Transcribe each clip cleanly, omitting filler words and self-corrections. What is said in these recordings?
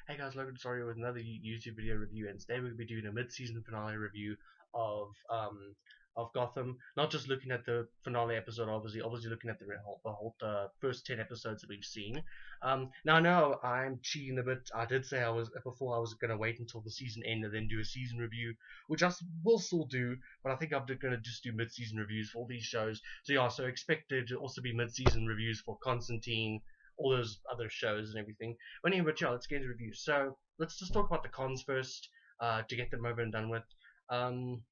Hey guys, Logan Sorry with another YouTube video review, and today we're going to be doing a mid-season finale review of Gotham. Not just looking at the finale episode, obviously looking at the first 10 episodes that we've seen. Now I know I'm cheating a bit. I did say I was going to wait until the season end and then do a season review, which will still do, but I think I'm going to just do mid-season reviews for all these shows. So yeah, so expect there to also be mid-season reviews for Constantine, all those other shows and everything. But anyway, yeah, let's get into reviews. So let's just talk about the cons first, to get them over and done with. Um,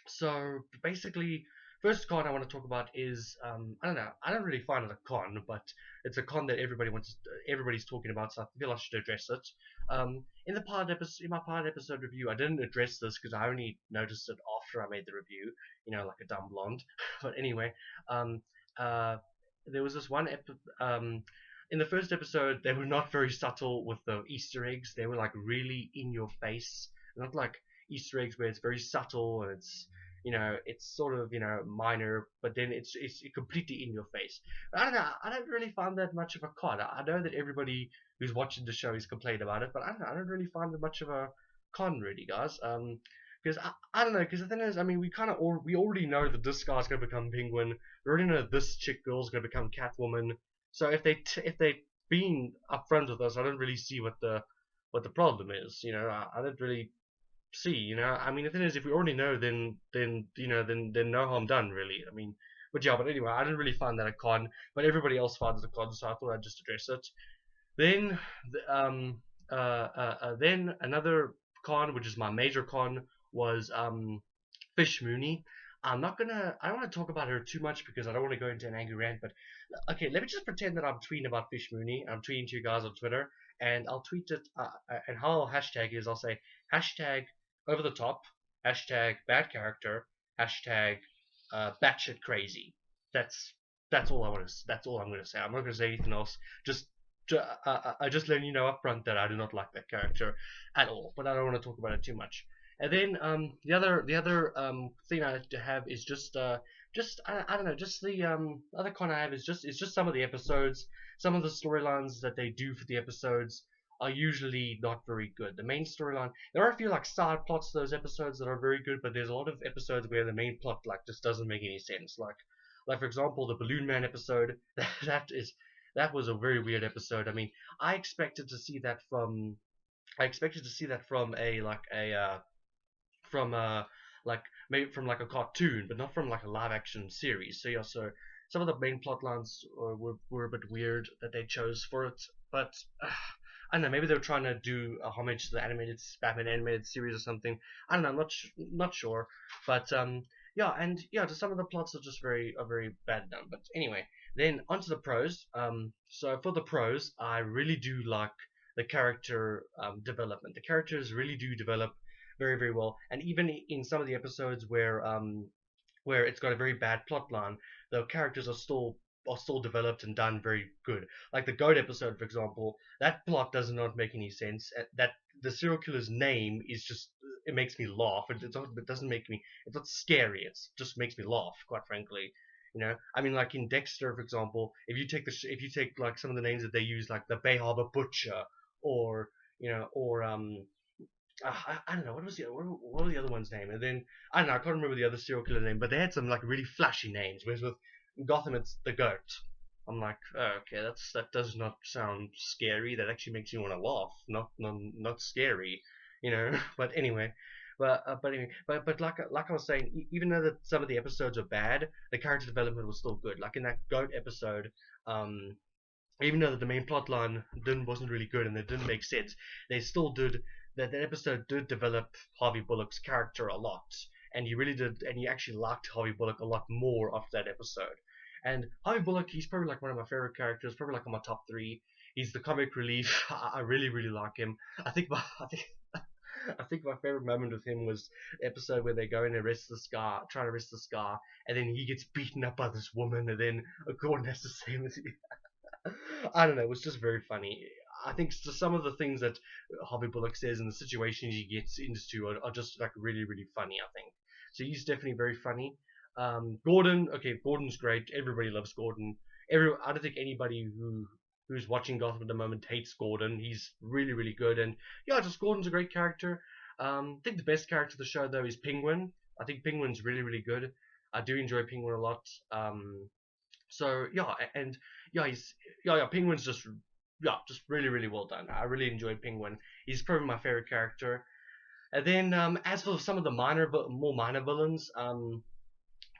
so basically, first con I want to talk about is I don't know. I don't really find it a con, but it's a con that everybody's talking about, so I feel I should address it. In my pilot episode review, I didn't address this because I only noticed it after I made the review. Like a dumb blonde. But anyway, um, uh, there was this in the first episode, they were not very subtle with the Easter eggs. They were like really in your face, not like Easter eggs where it's very subtle and it's sort of minor, but then it's completely in your face. But I don't know. I don't really find that much of a con. I know that everybody who's watching the show is complaining about it, but I don't know. I don't really find it much of a con, really, guys. Because I don't know. Because the thing is, I mean, we already know that this guy's gonna become Penguin. We already know that this chick girl's gonna become Catwoman. So if they been upfront with us, I don't really see what the problem is. I don't really see. I mean, the thing is, if we already know, then no harm done, really. I mean, but yeah, but anyway, I didn't really find that a con, but everybody else finds it a con, so I thought I'd just address it. Then, then another con, which is my major con, was Fish Mooney. I don't want to talk about her too much because I don't want to go into an angry rant, but okay, let me just pretend that I'm tweeting about Fish Mooney. I'm tweeting to you guys on Twitter, and I'll tweet it, and how I'll hashtag is I'll say hashtag over the top, hashtag bad character, hashtag batshit crazy. That's that's all I want to. That's all I'm going to say. I'm not going to say anything else. Just I just letting you know up front that I do not like that character at all, but I don't want to talk about it too much. And then the other thing I have is just I don't know, just the other con I have is just some of the episodes, some of the storylines that they do for the episodes are usually not very good. The main storyline, there are a few like side plots to those episodes that are very good, but there's a lot of episodes where the main plot like just doesn't make any sense. Like for example, the Balloon Man episode. That was a very weird episode. I mean, I expected to see that from I expected to see that from a like a from like maybe from like a cartoon, but not from like a live action series. So yeah, so some of the main plot lines were a bit weird that they chose for it, but I don't know. Maybe they were trying to do a homage to the animated Batman animated series or something. I don't know. I'm not sure, but yeah, and yeah, just some of the plots are very bad done. But anyway, then onto the pros. So for the pros, I really do like the character development. The characters really do develop very well, and even in some of the episodes where it's got a very bad plot line, the characters are still developed and done very good. Like the goat episode, for example, that plot does not make any sense. That the serial killer's name is just it makes me laugh. It doesn't make me. It's not scary. It just makes me laugh, quite frankly. I mean, like in Dexter, for example, if you take like some of the names that they use, like the Bay Harbor Butcher, or I don't know what were the other one's name, and then I don't know, I can't remember the other serial killer name, but they had some like really flashy names. Whereas with Gotham, it's the Goat. I'm like, oh, okay, that does not sound scary. That actually makes you want to laugh, not scary, But anyway, but like I was saying, even though that some of the episodes are bad, the character development was still good. Like in that Goat episode, um, even though the main plot line wasn't really good and it didn't make sense, they still did that episode did develop Harvey Bullock's character a lot, and he really did, and he actually liked Harvey Bullock a lot more after that episode. And Harvey Bullock, he's probably like one of my favorite characters, probably like on my top three. He's the comic relief. I really like him. I think my favorite moment with him was the episode where they go and arrest this guy, try to arrest this guy, and then he gets beaten up by this woman, and then Gordon has to save him. I don't know. It was just very funny. I think some of the things that Harvey Bullock says and the situations he gets into are just like really funny. I think so. He's definitely very funny. Gordon, okay, Gordon's great. Everybody loves Gordon. I don't think anybody who's watching Gotham at the moment hates Gordon. He's really, really good, and yeah, just Gordon's a great character. I think the best character of the show though is Penguin. I think Penguin's really, really good. I do enjoy Penguin a lot. So yeah, and yeah, yeah, Penguin's just really, really well done. I really enjoyed Penguin. He's probably my favorite character. And then as for some of the more minor villains,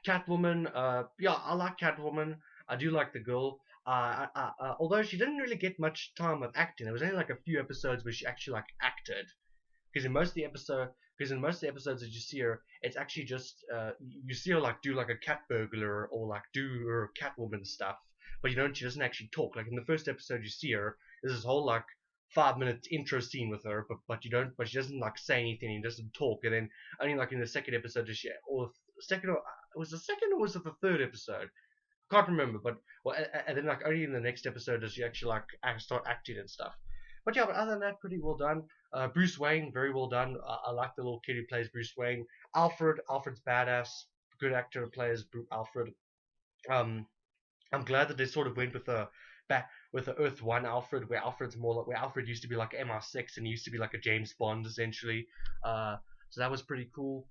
Catwoman, yeah, I like Catwoman. I do like the girl. Although she didn't really get much time of acting, there was only like a few episodes where she actually like acted. Because in most of the episode, because in most of the episodes that you see her, it's actually just you see her like do like a cat burglar or like do her Catwoman stuff, but you don't. She doesn't actually talk. Like in the first episode, you see her. There's this whole like 5 minute intro scene with her, but you don't. But she doesn't like say anything. And doesn't talk. And then only like in the second episode does she, or the second, or was the second or was it the third episode? Can't remember, but well, and then like only in the next episode does she actually like start acting and stuff. But yeah, but other than that, pretty well done. Bruce Wayne, very well done. I like the little kid who plays Bruce Wayne. Alfred's badass, good actor who plays Alfred. Um, I'm glad that they sort of went with a back with the Earth One Alfred, where Alfred's more like where Alfred used to be like MI6 and he used to be like a James Bond essentially. So that was pretty cool.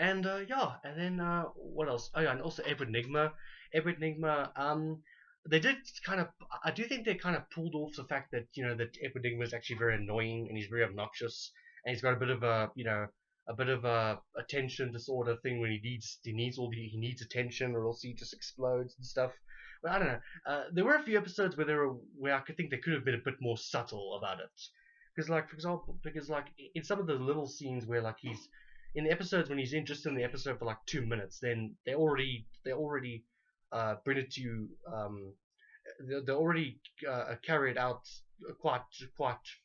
And yeah, and then what else? Oh yeah, and also Edward Nigma. Edward Nigma. They did kind of. I do think they kind of pulled off the fact that that Edward Nigma is actually very annoying and he's very obnoxious and he's got a bit of a bit of a attention disorder thing when he needs attention or else he just explodes and stuff. But I don't know. There were a few episodes where I could think they could have been a bit more subtle about it. Because like for example, because like in some of the little scenes where like he's in the episodes when he's in just in the episode for like 2 minutes, then they already bring it to you. They already carry it out quite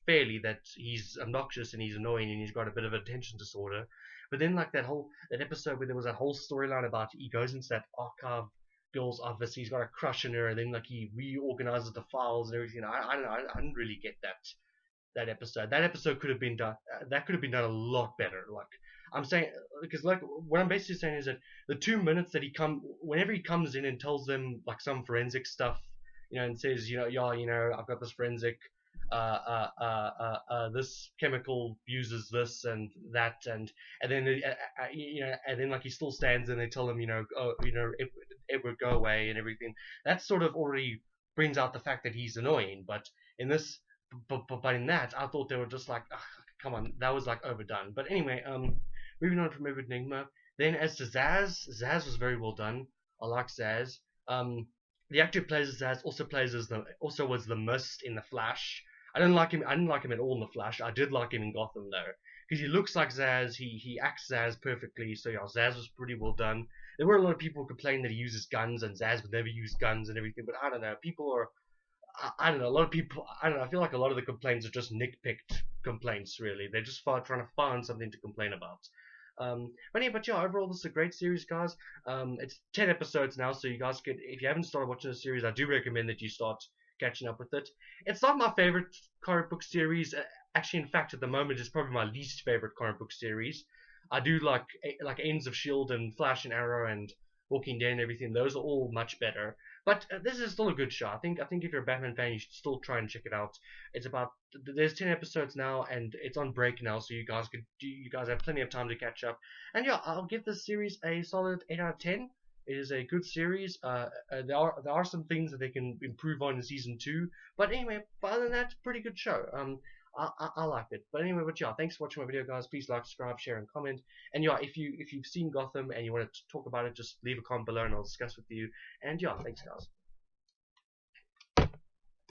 fairly that he's obnoxious and he's annoying and he's got a bit of attention disorder. But then like that episode where there was that whole storyline about he goes into that archive girl's office, he's got a crush on her, and then like he reorganizes the files and everything. I don't know. I didn't really get that episode. That episode could have been done. That could have been done a lot better. Like I'm saying, because like what I'm basically saying is that the 2 minutes that whenever he comes in and tells them like some forensic stuff, and says, yeah, I've got this forensic, this chemical uses this and that, and then and then like he still stands and they tell him, oh, it would go away and everything. That sort of already brings out the fact that he's annoying. But in this but in that, I thought they were just like, ugh, come on, that was like overdone. But anyway, moving on from Enigma. Then as to Zaz was very well done. I like Zaz. The actor who plays Zaz also was the Mist in the Flash. I didn't like him. I didn't like him at all in the Flash. I did like him in Gotham though, because he looks like Zaz. He acts Zaz perfectly. So yeah, Zaz was pretty well done. There were a lot of people who complained that he uses guns and Zaz would never use guns and everything. But I don't know. People are I don't know. A lot of people. I don't know. I feel like a lot of the complaints are just nitpicked complaints. Really, they're just trying to find something to complain about. But yeah, overall, this is a great series, guys. It's 10 episodes now, so you guys could, if you haven't started watching the series, I do recommend that you start catching up with it. It's not my favorite comic book series. Actually, in fact, at the moment, it's probably my least favorite comic book series. I do like Ends of Shield and Flash and Arrow and Walking Dead and everything. Those are all much better. But this is still a good show. I think if you're a Batman fan, you should still try and check it out. There's 10 episodes now, and it's on break now, so you guys have plenty of time to catch up. And yeah, I'll give this series a solid 8 out of 10. It is a good series. There are some things that they can improve on in season 2, but anyway, other than that, pretty good show. I liked it. But anyway, yeah, thanks for watching my video, guys. Please like, subscribe, share, and comment. And yeah, if you've seen Gotham and you want to talk about it, just leave a comment below and I'll discuss with you. And yeah, thanks, guys.